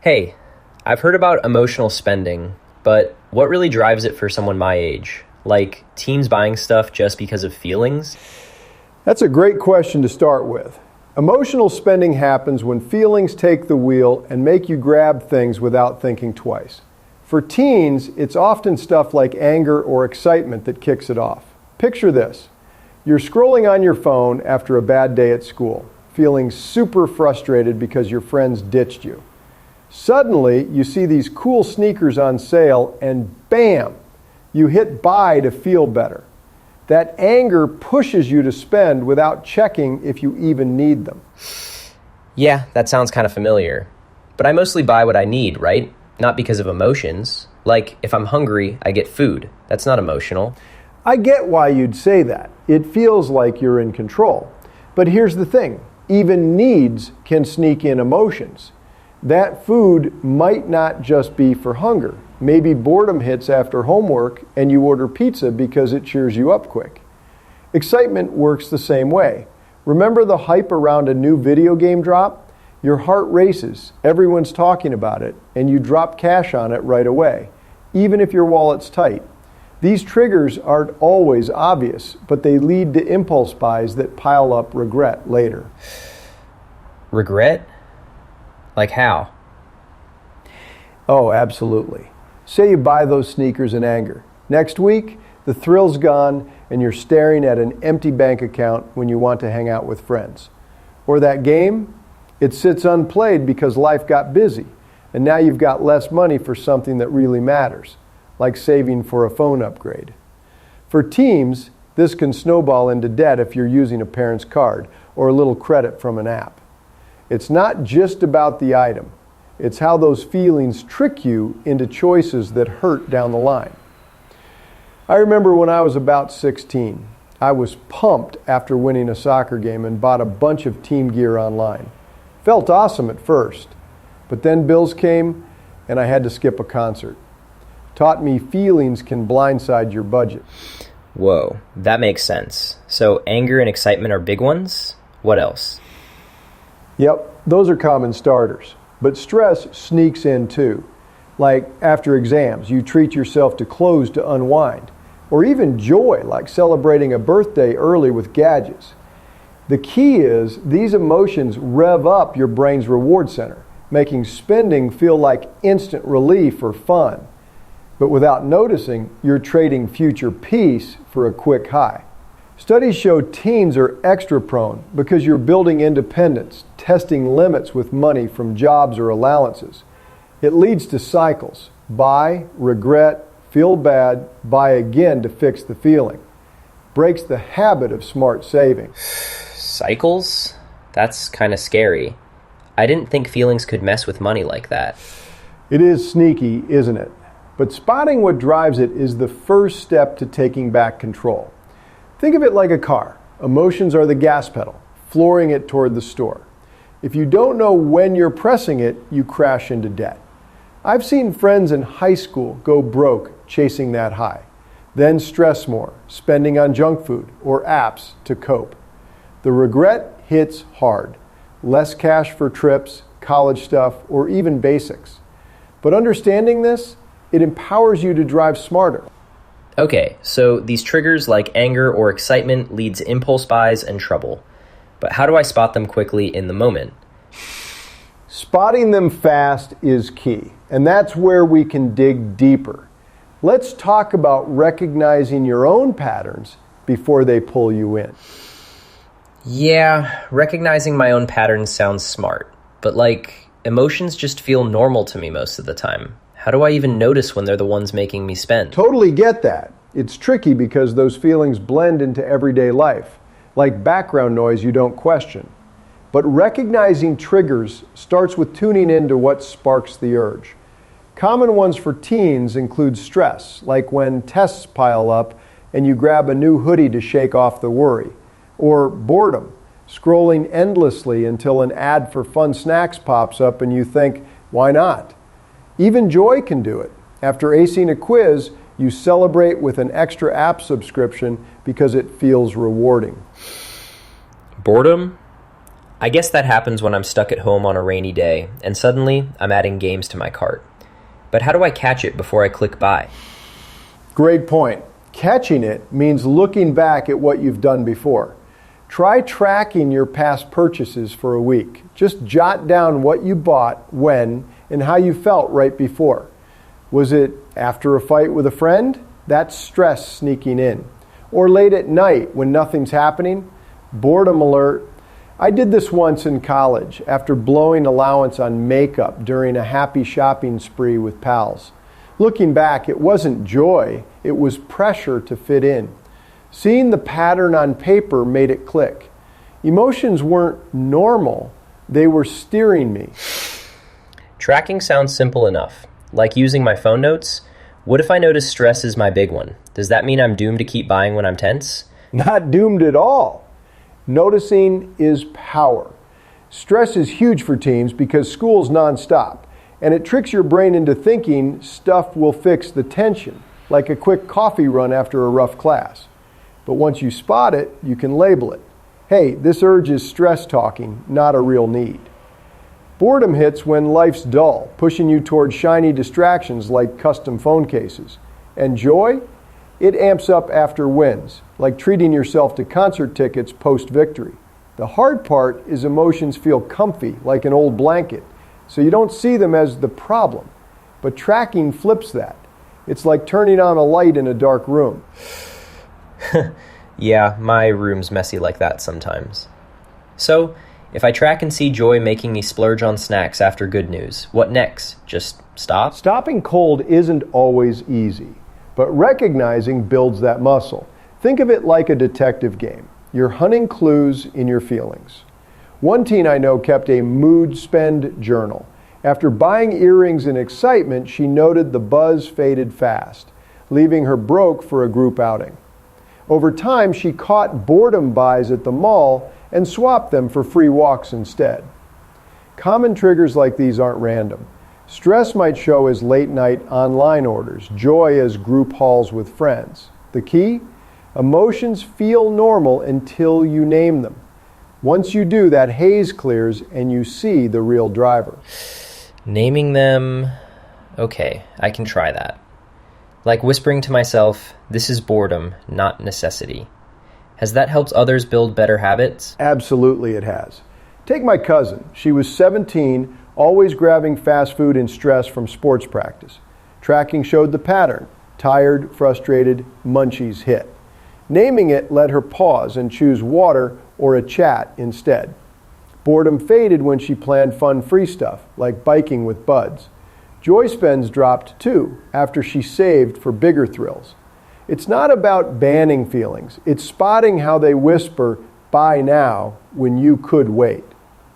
Hey, I've heard about emotional spending, but what really drives it for someone my age? Like teens buying stuff just because of feelings? That's a great question to start with. Emotional spending happens when feelings take the wheel and make you grab things without thinking twice. For teens, it's often stuff like anger or excitement that kicks it off. Picture this. You're scrolling on your phone after a bad day at school, feeling super frustrated because your friends ditched you. Suddenly, you see these cool sneakers on sale and bam, you hit buy to feel better. That anger pushes you to spend without checking if you even need them. Yeah, that sounds kind of familiar. But I mostly buy what I need, right? Not because of emotions. Like, if I'm hungry, I get food. That's not emotional. I get why you'd say that. It feels like you're in control. But here's the thing. Even needs can sneak in emotions. That food might not just be for hunger. Maybe boredom hits after homework and you order pizza because it cheers you up quick. Excitement works the same way. Remember the hype around a new video game drop? Your heart races, everyone's talking about it, and you drop cash on it right away, even if your wallet's tight. These triggers aren't always obvious, but they lead to impulse buys that pile up regret later. Regret? Like how? Oh, absolutely. Say you buy those sneakers in anger. Next week, the thrill's gone and you're staring at an empty bank account when you want to hang out with friends. Or that game, it sits unplayed because life got busy, and now you've got less money for something that really matters, like saving for a phone upgrade. For teens, this can snowball into debt if you're using a parent's card or a little credit from an app. It's not just about the item. It's how those feelings trick you into choices that hurt down the line. I remember when I was about 16, I was pumped after winning a soccer game and bought a bunch of team gear online. Felt awesome at first, but then bills came and I had to skip a concert. Taught me feelings can blindside your budget. Whoa, that makes sense. So anger and excitement are big ones? What else? Yep, those are common starters. But stress sneaks in too. Like after exams, you treat yourself to clothes to unwind. Or even joy, like celebrating a birthday early with gadgets. The key is these emotions rev up your brain's reward center, making spending feel like instant relief or fun. But without noticing, you're trading future peace for a quick high. Studies show teens are extra prone because you're building independence, testing limits with money from jobs or allowances. It leads to cycles. Buy, regret, feel bad, buy again to fix the feeling. Breaks the habit of smart saving. Cycles? That's kind of scary. I didn't think feelings could mess with money like that. It is sneaky, isn't it? But spotting what drives it is the first step to taking back control. Think of it like a car. Emotions are the gas pedal, flooring it toward the store. If you don't know when you're pressing it, you crash into debt. I've seen friends in high school go broke chasing that high, then stress more, spending on junk food or apps to cope. The regret hits hard. Less cash for trips, college stuff, or even basics. But understanding this, it empowers you to drive smarter. Okay, so these triggers like anger or excitement leads impulse buys and trouble. But how do I spot them quickly in the moment? Spotting them fast is key, and that's where we can dig deeper. Let's talk about recognizing your own patterns before they pull you in. Yeah, recognizing my own patterns sounds smart, but emotions just feel normal to me most of the time. How do I even notice when they're the ones making me spend? Totally get that. It's tricky because those feelings blend into everyday life, like background noise you don't question. But recognizing triggers starts with tuning into what sparks the urge. Common ones for teens include stress, like when tests pile up and you grab a new hoodie to shake off the worry. Or boredom, scrolling endlessly until an ad for fun snacks pops up and you think, why not? Even joy can do it. After acing a quiz, you celebrate with an extra app subscription because it feels rewarding. Boredom? I guess that happens when I'm stuck at home on a rainy day, and suddenly I'm adding games to my cart. But how do I catch it before I click buy? Great point. Catching it means looking back at what you've done before. Try tracking your past purchases for a week. Just jot down what you bought, when, and how you felt right before. Was it after a fight with a friend? That's stress sneaking in. Or late at night when nothing's happening? Boredom alert. I did this once in college after blowing allowance on makeup during a happy shopping spree with pals. Looking back, it wasn't joy, it was pressure to fit in. Seeing the pattern on paper made it click. Emotions weren't normal, they were steering me. Tracking sounds simple enough. Like using my phone notes. What if I notice stress is my big one? Does that mean I'm doomed to keep buying when I'm tense? Not doomed at all. Noticing is power. Stress is huge for teens because school's nonstop, and it tricks your brain into thinking stuff will fix the tension, like a quick coffee run after a rough class. But once you spot it, you can label it. Hey, this urge is stress talking, not a real need. Boredom hits when life's dull, pushing you toward shiny distractions like custom phone cases. And joy? It amps up after wins, like treating yourself to concert tickets post-victory. The hard part is emotions feel comfy, like an old blanket, so you don't see them as the problem. But tracking flips that. It's like turning on a light in a dark room. Yeah, my room's messy like that sometimes. So, if I track and see joy making me splurge on snacks after good news, what next? Just stop? Stopping cold isn't always easy, but recognizing builds that muscle. Think of it like a detective game. You're hunting clues in your feelings. One teen I know kept a mood spend journal. After buying earrings in excitement, she noted the buzz faded fast, leaving her broke for a group outing. Over time, she caught boredom buys at the mall and swapped them for free walks instead. Common triggers like these aren't random. Stress might show as late-night online orders, joy as group hauls with friends. The key? Emotions feel normal until you name them. Once you do, that haze clears and you see the real driver. Naming them... Okay, I can try that. Like whispering to myself, this is boredom, not necessity. Has that helped others build better habits? Absolutely it has. Take my cousin. She was 17, always grabbing fast food in stress from sports practice. Tracking showed the pattern. Tired, frustrated, munchies hit. Naming it let her pause and choose water or a chat instead. Boredom faded when she planned fun free stuff, like biking with buds. Joy spends dropped too, after she saved for bigger thrills. It's not about banning feelings. It's spotting how they whisper, buy now, when you could wait.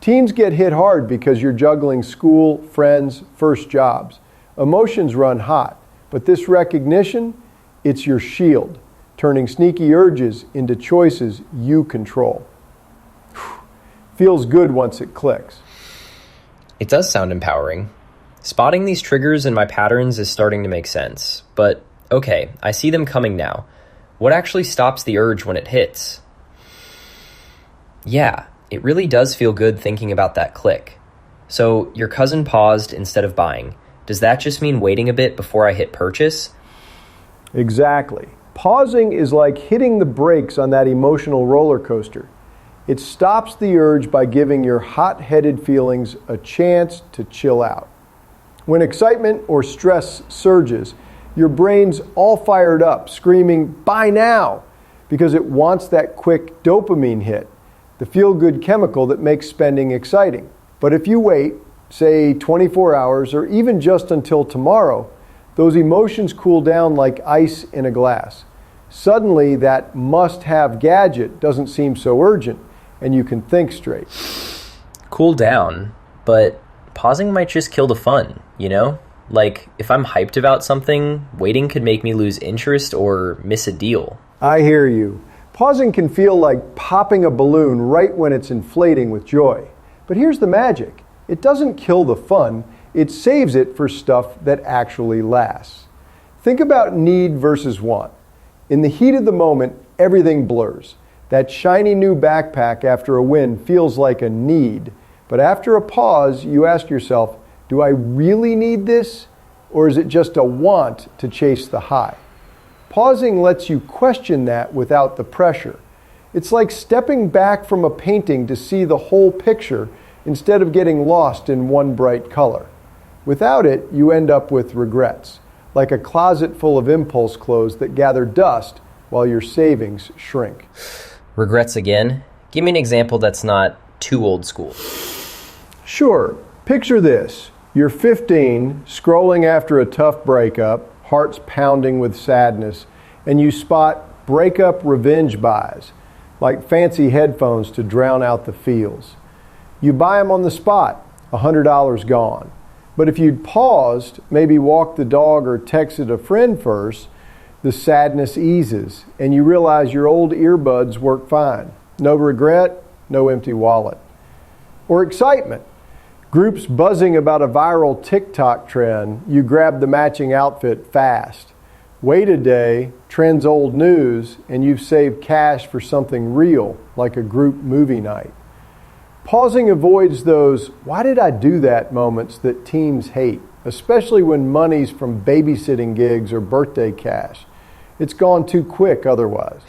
Teens get hit hard because you're juggling school, friends, first jobs. Emotions run hot, but this recognition, it's your shield, turning sneaky urges into choices you control. Feels good once it clicks. It does sound empowering. Spotting these triggers in my patterns is starting to make sense. But, okay, I see them coming now. What actually stops the urge when it hits? Yeah, it really does feel good thinking about that click. So, your cousin paused instead of buying. Does that just mean waiting a bit before I hit purchase? Exactly. Pausing is like hitting the brakes on that emotional roller coaster. It stops the urge by giving your hot-headed feelings a chance to chill out. When excitement or stress surges, your brain's all fired up, screaming, buy now, because it wants that quick dopamine hit, the feel-good chemical that makes spending exciting. But if you wait, say 24 hours or even just until tomorrow, those emotions cool down like ice in a glass. Suddenly, that must-have gadget doesn't seem so urgent, and you can think straight. Cool down, but pausing might just kill the fun, you know? Like, if I'm hyped about something, waiting could make me lose interest or miss a deal. I hear you. Pausing can feel like popping a balloon right when it's inflating with joy. But here's the magic. It doesn't kill the fun, it saves it for stuff that actually lasts. Think about need versus want. In the heat of the moment, everything blurs. That shiny new backpack after a win feels like a need. But after a pause, you ask yourself, do I really need this? Or is it just a want to chase the high? Pausing lets you question that without the pressure. It's like stepping back from a painting to see the whole picture instead of getting lost in one bright color. Without it, you end up with regrets, like a closet full of impulse clothes that gather dust while your savings shrink. Regrets again? Give me an example that's not too old school. Sure. Picture this. You're 15, scrolling after a tough breakup, hearts pounding with sadness, and you spot breakup revenge buys, like fancy headphones to drown out the feels. You buy them on the spot, $100 gone. But if you'd paused, maybe walked the dog or texted a friend first, the sadness eases, and you realize your old earbuds work fine. No regret, no empty wallet. Or excitement. Groups buzzing about a viral TikTok trend, you grab the matching outfit fast. Wait a day, trends old news, and you've saved cash for something real, like a group movie night. Pausing avoids those, why did I do that moments that teens hate, especially when money's from babysitting gigs or birthday cash. It's gone too quick otherwise.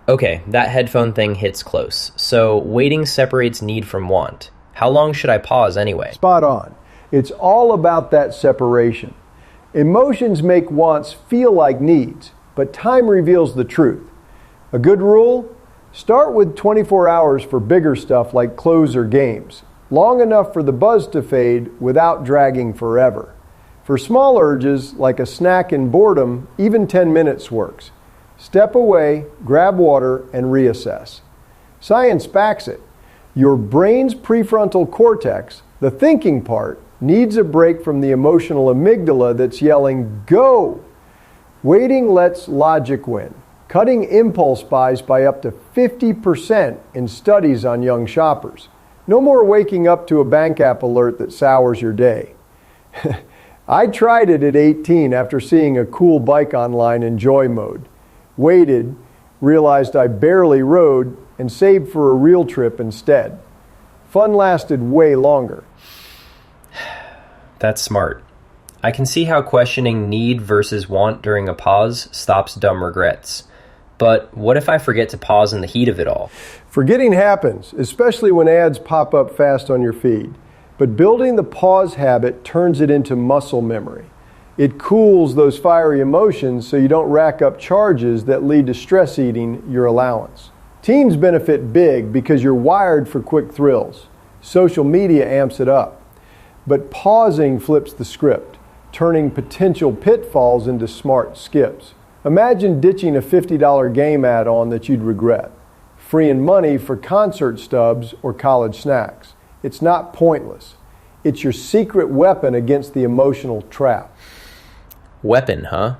Okay, that headphone thing hits close. So waiting separates need from want. How long should I pause anyway? Spot on. It's all about that separation. Emotions make wants feel like needs, but time reveals the truth. A good rule? Start with 24 hours for bigger stuff like clothes or games, long enough for the buzz to fade without dragging forever. For small urges like a snack and boredom, even 10 minutes works. Step away, grab water, and reassess. Science backs it. Your brain's prefrontal cortex, the thinking part, needs a break from the emotional amygdala that's yelling, go! Waiting lets logic win, cutting impulse buys by up to 50% in studies on young shoppers. No more waking up to a bank app alert that sours your day. I tried it at 18 after seeing a cool bike online in joy mode. Waited, realized I barely rode, and saved for a real trip instead. Fun lasted way longer. That's smart. I can see how questioning need versus want during a pause stops dumb regrets. But what if I forget to pause in the heat of it all? Forgetting happens, especially when ads pop up fast on your feed. But building the pause habit turns it into muscle memory. It cools those fiery emotions so you don't rack up charges that lead to stress eating your allowance. Teens benefit big because you're wired for quick thrills. Social media amps it up. But pausing flips the script, turning potential pitfalls into smart skips. Imagine ditching a $50 game add-on that you'd regret, freeing money for concert stubs or college snacks. It's not pointless. It's your secret weapon against the emotional trap. Weapon, huh?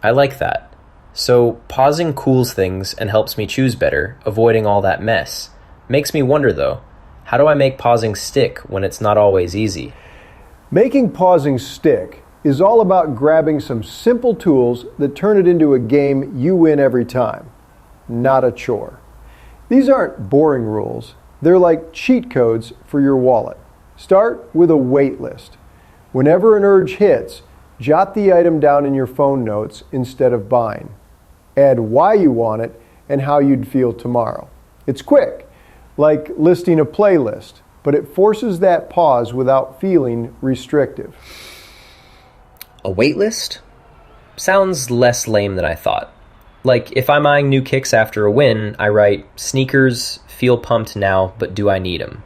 I like that. So pausing cools things and helps me choose better, avoiding all that mess. Makes me wonder though, how do I make pausing stick when it's not always easy? Making pausing stick is all about grabbing some simple tools that turn it into a game you win every time, not a chore. These aren't boring rules. They're like cheat codes for your wallet. Start with a wait list. Whenever an urge hits, jot the item down in your phone notes instead of buying. Add why you want it and how you'd feel tomorrow. It's quick, like listing a playlist, but it forces that pause without feeling restrictive. A wait list? Sounds less lame than I thought. Like, if I'm eyeing new kicks after a win, I write, sneakers, feel pumped now, but do I need them?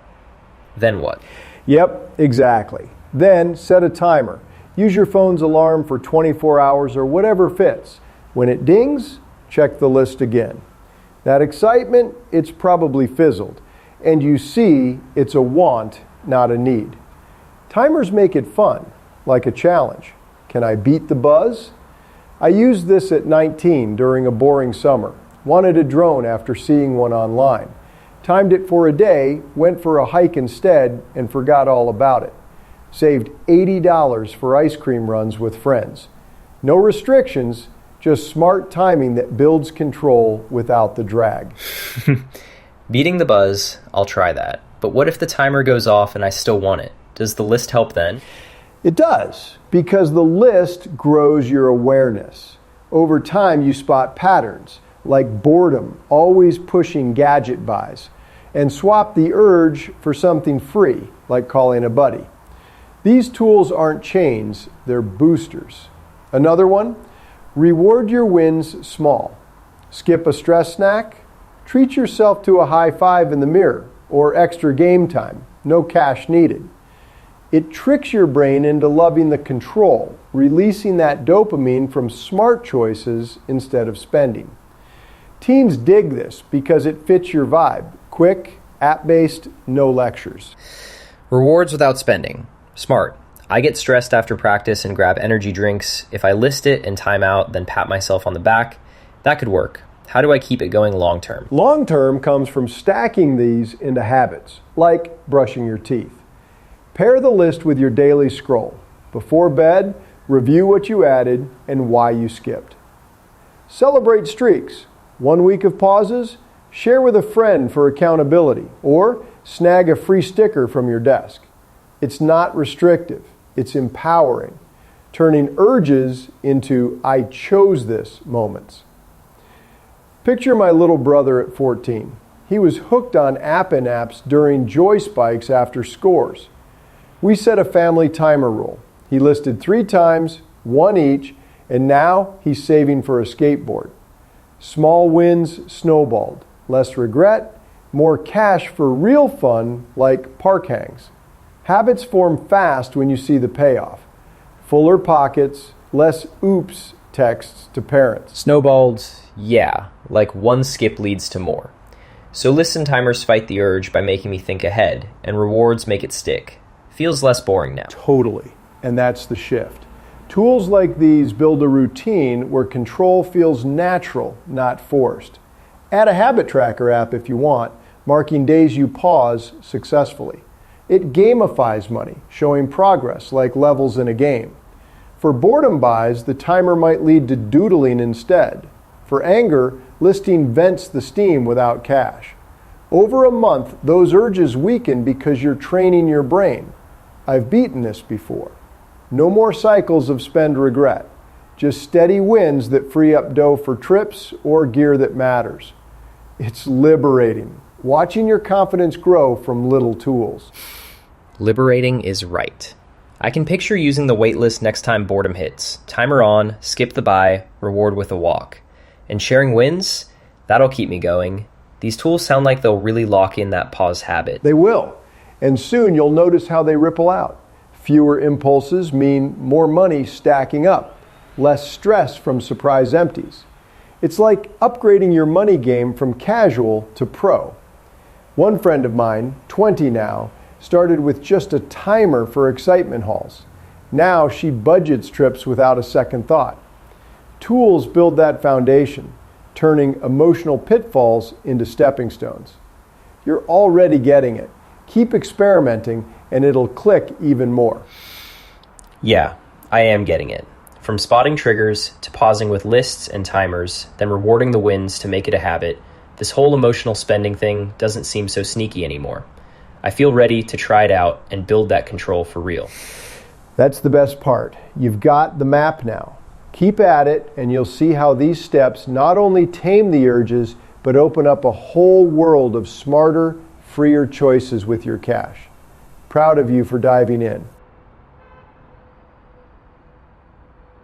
Then what? Yep, exactly. Then set a timer. Use your phone's alarm for 24 hours or whatever fits. When it dings, check the list again. That excitement, it's probably fizzled. And you see it's a want, not a need. Timers make it fun, like a challenge. Can I beat the buzz? I used this at 19 during a boring summer. Wanted a drone after seeing one online. Timed it for a day, went for a hike instead, and forgot all about it. Saved $80 for ice cream runs with friends. No restrictions, Just smart timing that builds control without the drag. Beating the buzz, I'll try that. But what if the timer goes off and I still want it? Does the list help then? It does, because the list grows your awareness. Over time, you spot patterns, like boredom, always pushing gadget buys, and swap the urge for something free, like calling a buddy. These tools aren't chains, they're boosters. Another one, reward your wins small. Skip a stress snack, treat yourself to a high five in the mirror, or extra game time, no cash needed. It tricks your brain into loving the control, releasing that dopamine from smart choices instead of spending. Teens dig this because it fits your vibe. Quick, app-based, no lectures. Rewards without spending. Smart. I get stressed after practice and grab energy drinks. If I list it and time out, then pat myself on the back, that could work. How do I keep it going long term? Long term comes from stacking these into habits, like brushing your teeth. Pair the list with your daily scroll. Before bed, review what you added and why you skipped. Celebrate streaks. 1 week of pauses, share with a friend for accountability, or snag a free sticker from your desk. It's not restrictive, it's empowering, turning urges into I chose this moments. Picture my little brother at 14. He was hooked on app-in-apps during joy spikes after scores. We set a family timer rule. He listed 3 times, 1 each, and now he's saving for a skateboard. Small wins snowballed. Less regret, more cash for real fun like park hangs. Habits form fast when you see the payoff. Fuller pockets, less oops texts to parents. Snowballed, yeah, like one skip leads to more. So listen timers fight the urge by making me think ahead, and rewards make it stick. Feels less boring now. Totally, and that's the shift. Tools like these build a routine where control feels natural, not forced. Add a habit tracker app if you want, marking days you pause successfully. It gamifies money, showing progress like levels in a game. For boredom buys, the timer might lead to doodling instead. For anger, listing vents the steam without cash. Over a month, those urges weaken because you're training your brain. I've beaten this before. No more cycles of spend regret. Just steady wins that free up dough for trips or gear that matters. It's liberating, watching your confidence grow from little tools. Liberating is right. I can picture using the waitlist next time boredom hits. Timer on, skip the buy, reward with a walk. And sharing wins? That'll keep me going. These tools sound like they'll really lock in that pause habit. They will. And soon you'll notice how they ripple out. Fewer impulses mean more money stacking up. Less stress from surprise empties. It's like upgrading your money game from casual to pro. One friend of mine, 20 now, started with just a timer for excitement hauls. Now she budgets trips without a second thought. Tools build that foundation, turning emotional pitfalls into stepping stones. You're already getting it. Keep experimenting and it'll click even more. Yeah, I am getting it. From spotting triggers to pausing with lists and timers, then rewarding the wins to make it a habit, this whole emotional spending thing doesn't seem so sneaky anymore. I feel ready to try it out and build that control for real. That's the best part. You've got the map now. Keep at it and you'll see how these steps not only tame the urges, but open up a whole world of smarter, freer choices with your cash. Proud of you for diving in.